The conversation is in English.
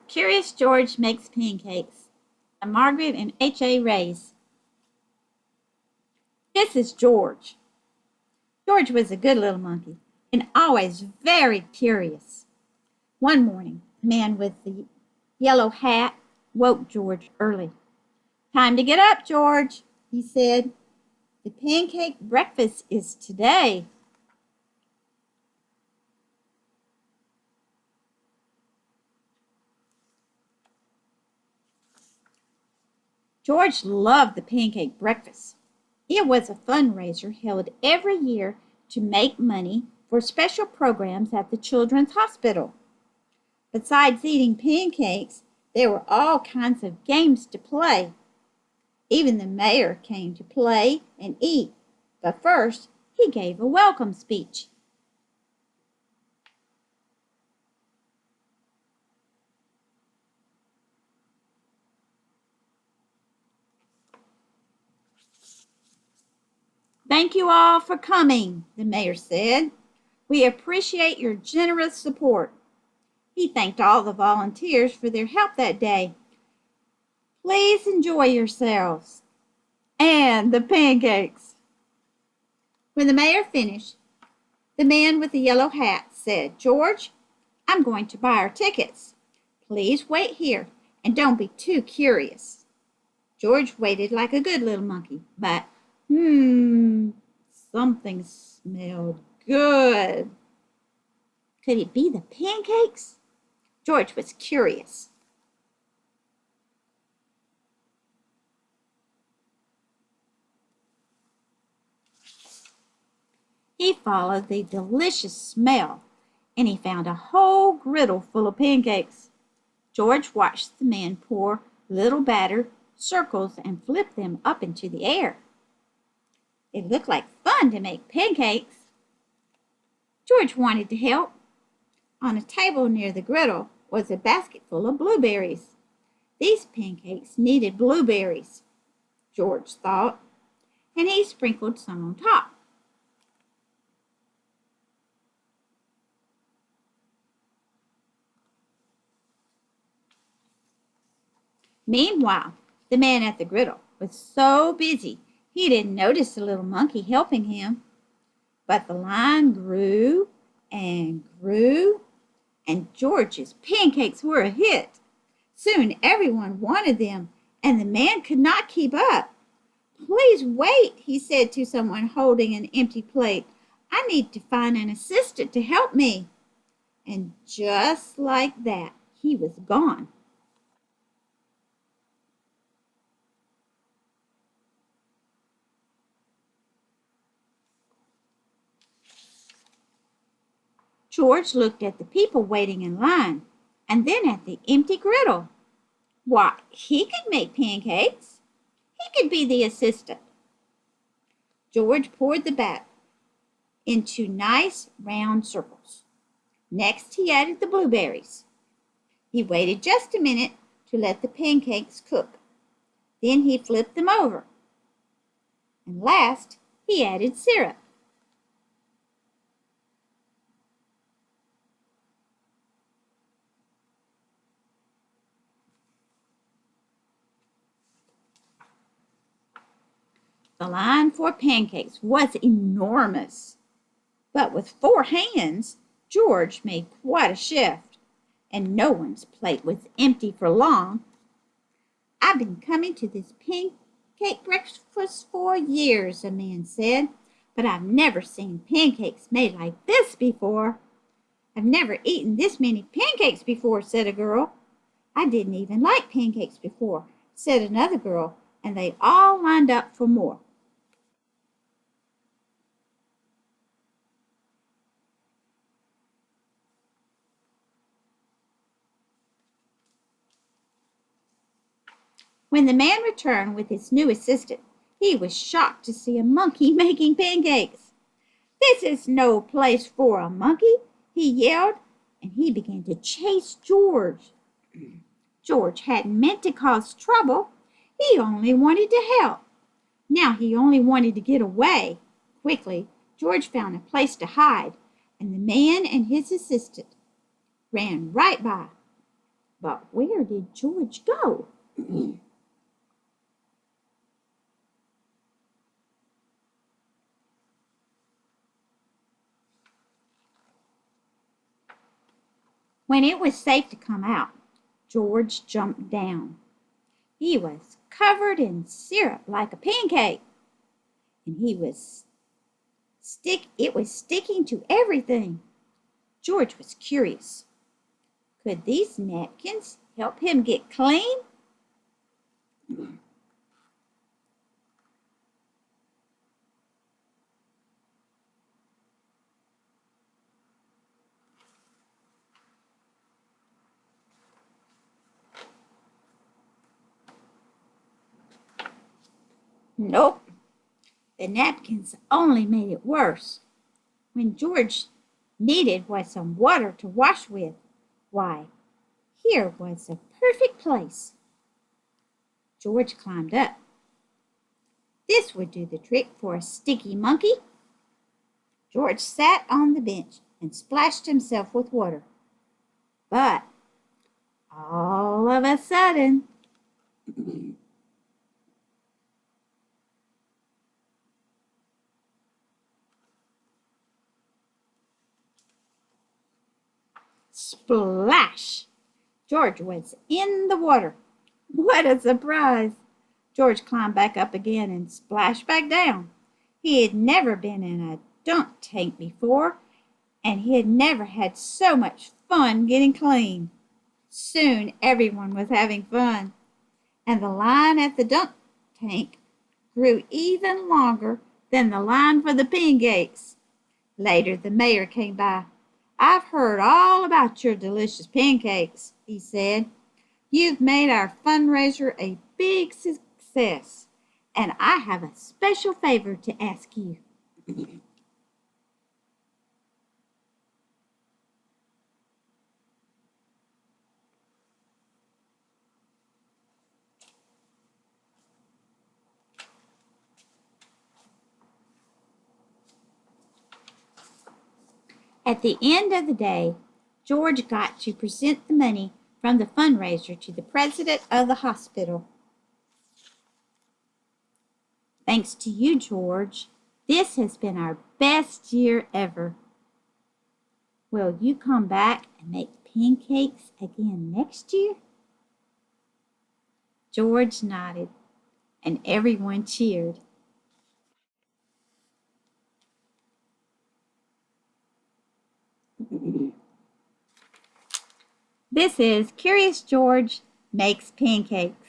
Curious George Makes Pancakes by Margaret and H.A. Rays. This is George. George was a good little monkey and always very curious. One morning, the man with the yellow hat woke George early. "Time to get up, George," he said. "The pancake breakfast is today." George loved the pancake breakfast. It was a fundraiser held every year to make money for special programs at the Children's Hospital. Besides eating pancakes, there were all kinds of games to play. Even the mayor came to play and eat, but first he gave a welcome speech. "Thank you all for coming," the mayor said. "We appreciate your generous support." He thanked all the volunteers for their help that day. "Please enjoy yourselves and the pancakes." When the mayor finished, the man with the yellow hat said, "George, I'm going to buy our tickets. Please wait here and don't be too curious." George waited like a good little monkey, but something smelled good. Could it be the pancakes? George was curious. He followed the delicious smell, and he found a whole griddle full of pancakes. George watched the man pour little batter circles and flip them up into the air. It looked like fun to make pancakes. George wanted to help. On a table near the griddle was a basket full of blueberries. These pancakes needed blueberries, George thought, and he sprinkled some on top. Meanwhile, the man at the griddle was so busy he didn't notice the little monkey helping him. But the line grew and grew, and George's pancakes were a hit. Soon everyone wanted them, and the man could not keep up. "Please wait," he said to someone holding an empty plate. "I need to find an assistant to help me." And just like that, he was gone. George looked at the people waiting in line and then at the empty griddle. Why, he could make pancakes. He could be the assistant. George poured the batter into nice round circles. Next, he added the blueberries. He waited just a minute to let the pancakes cook. Then he flipped them over. And last, he added syrup. The line for pancakes was enormous, but with 4 hands, George made quite a shift, and no one's plate was empty for long. "I've been coming to this pancake breakfast for years," a man said, "but I've never seen pancakes made like this before." "I've never eaten this many pancakes before," said a girl. "I didn't even like pancakes before," said another girl, and they all lined up for more. When the man returned with his new assistant, he was shocked to see a monkey making pancakes. "This is no place for a monkey," he yelled, and he began to chase George. George hadn't meant to cause trouble. He only wanted to help. Now he only wanted to get away. Quickly, George found a place to hide, and the man and his assistant ran right by. But where did George go? When it was safe to come out, George jumped down. He was covered in syrup like a pancake, and it was sticking to everything. George was curious. Could these napkins help him get clean? Nope, the napkins only made it worse. When George needed was some water to wash with, why, here was a perfect place. George climbed up. This would do the trick for a sticky monkey. George sat on the bench and splashed himself with water. But all of a sudden, splash! George was in the water. What a surprise! George climbed back up again and splashed back down. He had never been in a dunk tank before, and he had never had so much fun getting clean. Soon everyone was having fun, and the line at the dunk tank grew even longer than the line for the pancakes. Later, the mayor came by. I've heard all about your delicious pancakes, he said. You've made our fundraiser a big success, and I have a special favor to ask you. At the end of the day, George got to present the money from the fundraiser to the president of the hospital. Thanks to you, George, this has been our best year ever. Will you come back and make pancakes again next year? George nodded, and everyone cheered. This is Curious George Makes Pancakes.